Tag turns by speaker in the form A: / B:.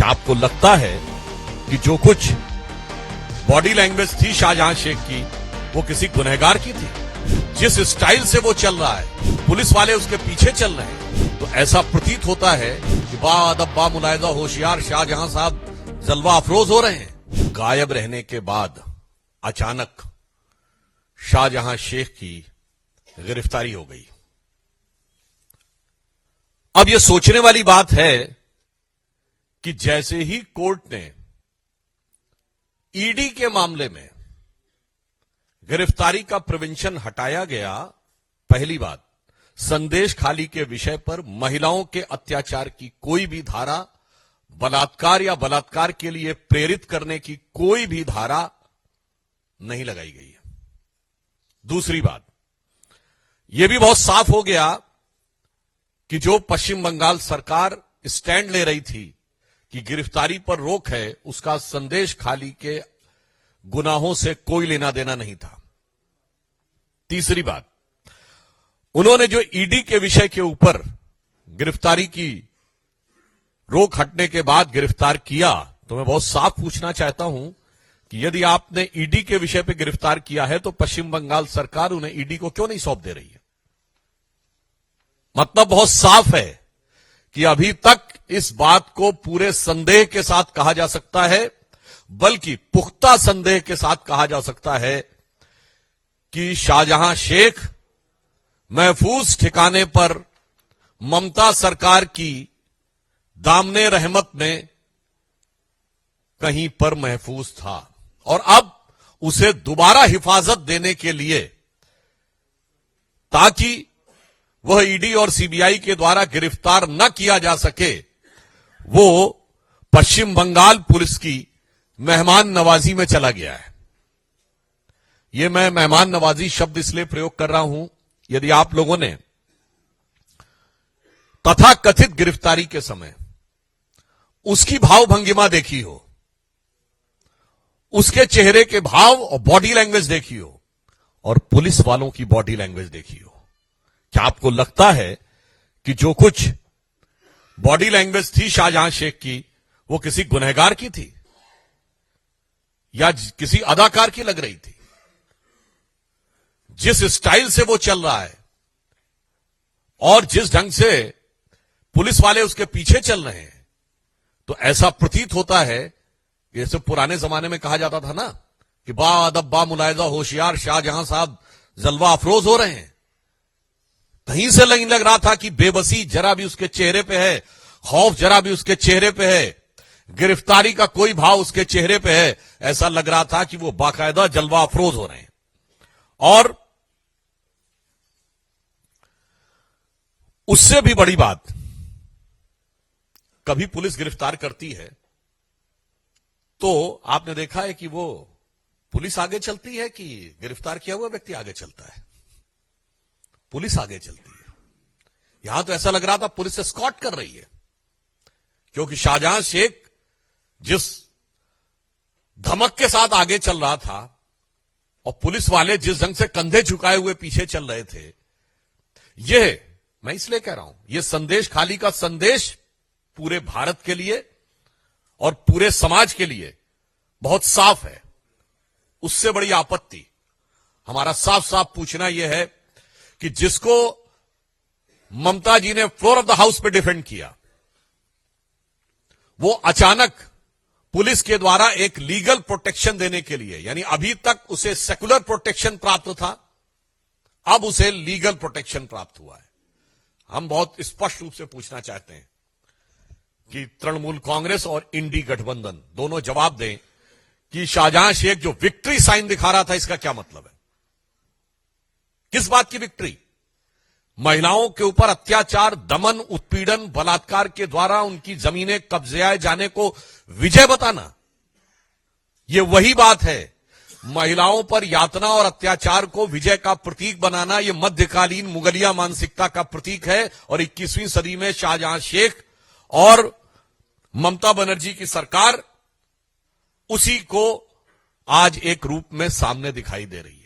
A: क्या आपको लगता है कि जो कुछ बॉडी लैंग्वेज थी शाहजहां शेख की वो किसी गुनहगार की थी? जिस स्टाइल से वो चल रहा है, पुलिस वाले उसके पीछे चल रहे हैं, तो ऐसा प्रतीत होता है कि बाअदब बामुलायदा होशियार शाहजहां साहब जलवा अफरोज हो रहे हैं। गायब रहने के बाद अचानक शाहजहां शेख की गिरफ्तारी हो गई। अब यह सोचने वाली बात है कि जैसे ही कोर्ट ने ईडी के मामले में गिरफ्तारी का प्रिवेंशन हटाया गया, पहली बात संदेश खाली के विषय पर महिलाओं के अत्याचार की कोई भी धारा, बलात्कार या बलात्कार के लिए प्रेरित करने की कोई भी धारा नहीं लगाई गई है। दूसरी बात यह भी बहुत साफ हो गया कि जो पश्चिम बंगाल सरकार स्टैंड ले रही थी कि गिरफ्तारी पर रोक है, उसका संदेश खाली के गुनाहों से कोई लेना देना नहीं था। तीसरी बात, उन्होंने जो ईडी के विषय के ऊपर गिरफ्तारी की रोक हटने के बाद गिरफ्तार किया, तो मैं बहुत साफ पूछना चाहता हूं कि यदि आपने ईडी के विषय पर गिरफ्तार किया है तो पश्चिम बंगाल सरकार उन्हें ईडी को क्यों नहीं सौंप दे रही है? मतलब बहुत साफ है कि अभी तक इस बात को पूरे संदेह के साथ कहा जा सकता है, बल्कि पुख्ता संदेह के साथ कहा जा सकता है कि शाहजहां शेख महफूज ठिकाने पर ममता सरकार की दामने रहमत में कहीं पर महफूज था और अब उसे दोबारा हिफाजत देने के लिए, ताकि वह ईडी और सीबीआई के द्वारा गिरफ्तार न किया जा सके, वो पश्चिम बंगाल पुलिस की मेहमान नवाजी में चला गया है। यह मैं मेहमान नवाजी शब्द इसलिए प्रयोग कर रहा हूं, यदि आप लोगों ने तथाकथित गिरफ्तारी के समय उसकी भाव भंगिमा देखी हो, उसके चेहरे के भाव और बॉडी लैंग्वेज देखी हो, और पुलिस वालों की बॉडी लैंग्वेज देखी हो, क्या आपको लगता है कि जो कुछ बॉडी लैंग्वेज थी शाहजहां शेख की वो किसी गुनहगार की थी या किसी अदाकार की लग रही थी? जिस स्टाइल से वो चल रहा है और जिस ढंग से पुलिस वाले उसके पीछे चल रहे हैं, तो ऐसा प्रतीत होता है, जैसे पुराने जमाने में कहा जाता था ना कि बाअदब बामुलायदा होशियार शाहजहां साहब जलवा अफरोज हो रहे हैं। कहीं से नहीं लग रहा था कि बेबसी जरा भी उसके चेहरे पे है, खौफ जरा भी उसके चेहरे पे है, गिरफ्तारी का कोई भाव उसके चेहरे पे है। ऐसा लग रहा था कि वो बाकायदा जलवा अफरोज हो रहे हैं। और उससे भी बड़ी बात, कभी पुलिस गिरफ्तार करती है तो आपने देखा है कि वो पुलिस आगे चलती है कि गिरफ्तार किया हुआ व्यक्ति आगे चलता है? पुलिस आगे चलती है। यहां तो ऐसा लग रहा था पुलिस एस्कॉर्ट कर रही है, क्योंकि शाहजहां शेख जिस धमक के साथ आगे चल रहा था और पुलिस वाले जिस ढंग से कंधे झुकाए हुए पीछे चल रहे थे, यह मैं इसलिए कह रहा हूं, यह संदेश खाली का संदेश पूरे भारत के लिए और पूरे समाज के लिए बहुत साफ है। उससे बड़ी आपत्ति हमारा साफ साफ पूछना यह है कि जिसको ममता जी ने फ्लोर ऑफ द हाउस पे डिफेंड किया, वो अचानक पुलिस के द्वारा एक लीगल प्रोटेक्शन देने के लिए, यानी अभी तक उसे सेकुलर प्रोटेक्शन प्राप्त था, अब उसे लीगल प्रोटेक्शन प्राप्त हुआ है। हम बहुत स्पष्ट रूप से पूछना चाहते हैं कि तृणमूल कांग्रेस और इंडी गठबंधन दोनों जवाब दें कि शाहजहां शेख जो विक्ट्री साइन दिखा रहा था, इसका क्या मतलब है? किस बात की विक्ट्री? महिलाओं के ऊपर अत्याचार, दमन, उत्पीड़न, बलात्कार के द्वारा उनकी जमीनें कब्जे जाने को विजय बताना, यह वही बात है। महिलाओं पर यातना और अत्याचार को विजय का प्रतीक बनाना, यह मध्यकालीन मुगलिया मानसिकता का प्रतीक है। और 21वीं सदी में शाहजहां शेख और ममता बनर्जी की सरकार उसी को आज एक रूप में सामने दिखाई दे रही है।